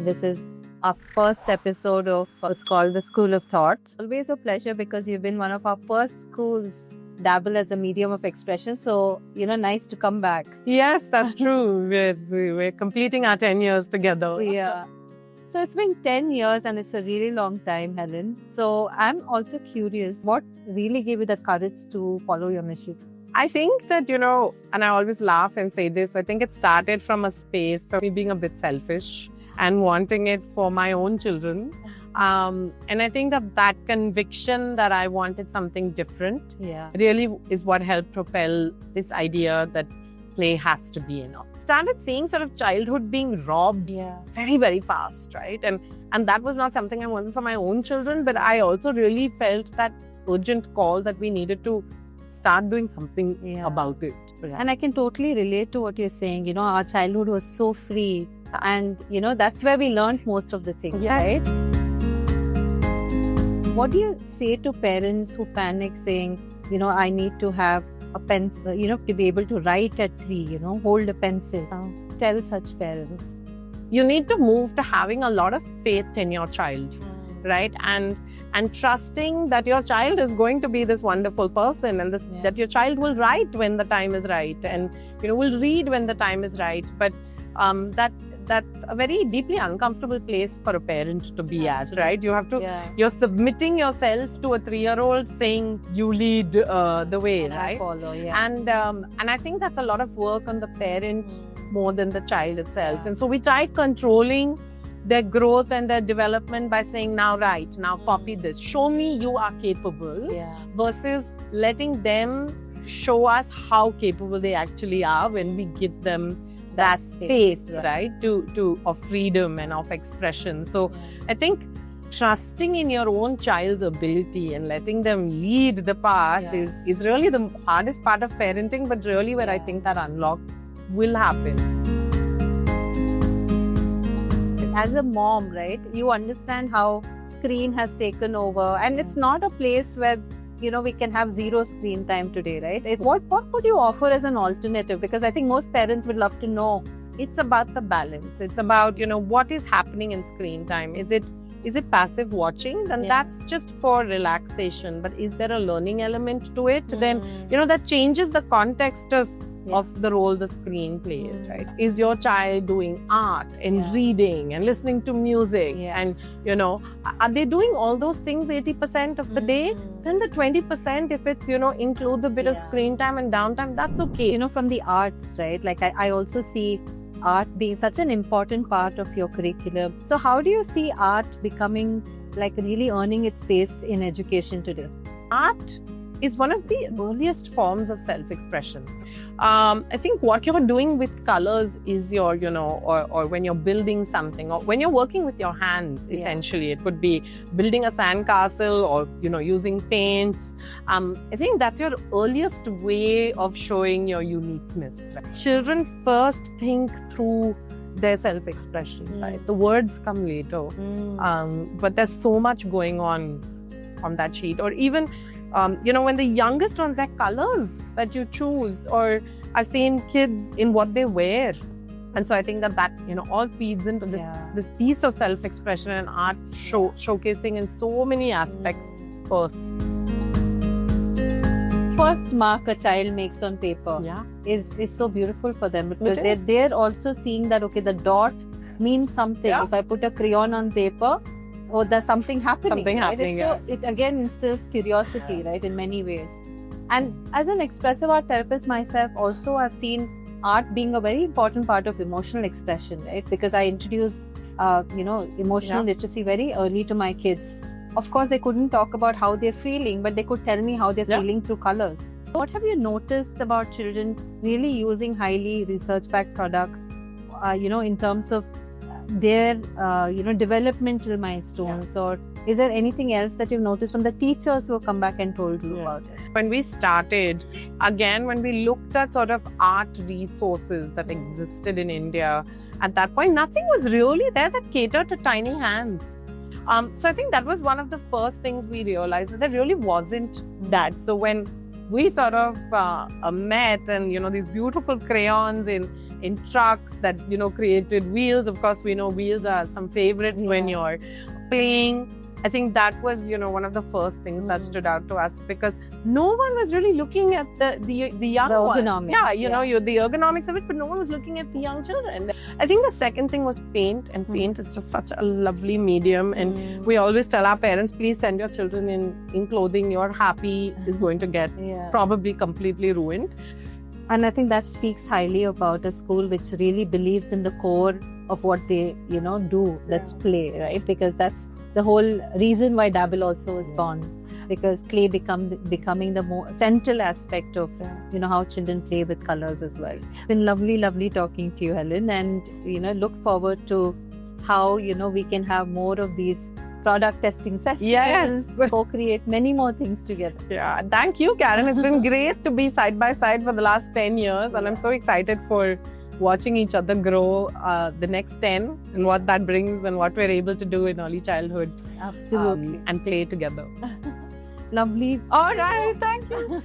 This is our first episode of it's called the School of Thought. Always a pleasure because you've been one of our first schools dabble as a medium of expression. So, nice to come back. Yes, that's true. We're completing our 10 years together. Yeah. So it's been 10 years and it's a really long time, Helen. So I'm also curious, what really gave you the courage to follow your mission? I think that, and I always laugh and say this, I think it started from a space of me being a bit selfish and wanting it for my own children. And I think that conviction that I wanted something different really is what helped propel this idea that play has to be enough. Started seeing sort of childhood being robbed very, very fast, right? And that was not something I wanted for my own children, but I also really felt that urgent call that we needed to start doing something about it. And I can totally relate to what you're saying. Our childhood was so free. And, that's where we learned most of the things, right? What do you say to parents who panic saying, I need to have a pencil, to be able to write at 3, hold a pencil. Tell such parents. You need to move to having a lot of faith in your child, right? And trusting that your child is going to be this wonderful person and that your child will write when the time is right and, will read when the time is right. But that's a very deeply uncomfortable place for a parent to be at, right? You have to, you're submitting yourself to a 3-year-old saying you lead the way, and right? I follow, And I think that's a lot of work on the parent more than the child itself. And so we tried controlling their growth and their development by saying, now write, now copy this, show me you are capable, versus letting them show us how capable they actually are when we give them that space, right, of freedom and of expression. So I think trusting in your own child's ability and letting them lead the path is really the hardest part of parenting, but really where I think that unlock will happen. As a mom, right, you understand how screen has taken over, and it's not a place where we can have 0 screen time today, right? What would you offer as an alternative? Because I think most parents would love to know. It's about the balance. It's about, what is happening in screen time. Is it passive watching? Then that's just for relaxation. But is there a learning element to it? Then, that changes the context of the role the screen plays, right? Is your child doing art and reading and listening to music? And, are they doing all those things 80% of the day? Then the 20%, if it's, includes a bit of screen time and downtime, that's okay. From the arts, right? Like I also see art being such an important part of your curriculum. So how do you see art becoming, really earning its space in education today? Art is one of the earliest forms of self-expression. I think what you're doing with colors is your, or when you're building something, or when you're working with your hands, essentially. It could be building a sandcastle or, using paints. I think that's your earliest way of showing your uniqueness. Right? Children first think through their self-expression, right? The words come later. But there's so much going on that sheet. Or even when the youngest ones, they're colors that you choose, or I've seen kids in what they wear. And so I think that all feeds into this piece of self-expression and art showcasing in so many aspects first. First mark a child makes on paper is so beautiful for them, because they're also seeing that, okay, the dot means something. If I put a crayon on paper, there's something happening. So it again instills curiosity, right, in many ways. And as an expressive art therapist myself, also I've seen art being a very important part of emotional expression, right? Because I introduced, emotional literacy very early to my kids. Of course, they couldn't talk about how they're feeling, but they could tell me how they're feeling through colors. What have you noticed about children really using highly research-backed products, in terms of their developmental milestones, or is there anything else that you've noticed from the teachers who have come back and told you about it? When we started, again, when we looked at sort of art resources that existed in India, at that point, nothing was really there that catered to tiny hands. So I think that was one of the first things we realized, that there really wasn't that. So when we sort of met, and these beautiful crayons in trucks that created wheels. Of course, we know wheels are some favorites when you're playing. I think that was one of the first things that stood out to us, because no one was really looking at the young ergonomics. Ones. The ergonomics of it, but no one was looking at the young children. I think the second thing was paint, and paint is just such a lovely medium. And we always tell our parents, please send your children in clothing you're happy is going to get probably completely ruined. And I think that speaks highly about a school which really believes in the core of what they do. That's play, right? Because that's the whole reason why Dabble also was born, because clay becoming the more central aspect of how children play with colors as well. It's been lovely talking to you, Helen, and look forward to how we can have more of these product testing sessions, co-create many more things together. Yeah, thank you, Karen. It's been great to be side by side for the last 10 years, and I'm so excited for watching each other grow the next 10, and what that brings, and what we're able to do in early childhood. Absolutely. And play together. Lovely. All right, thank you.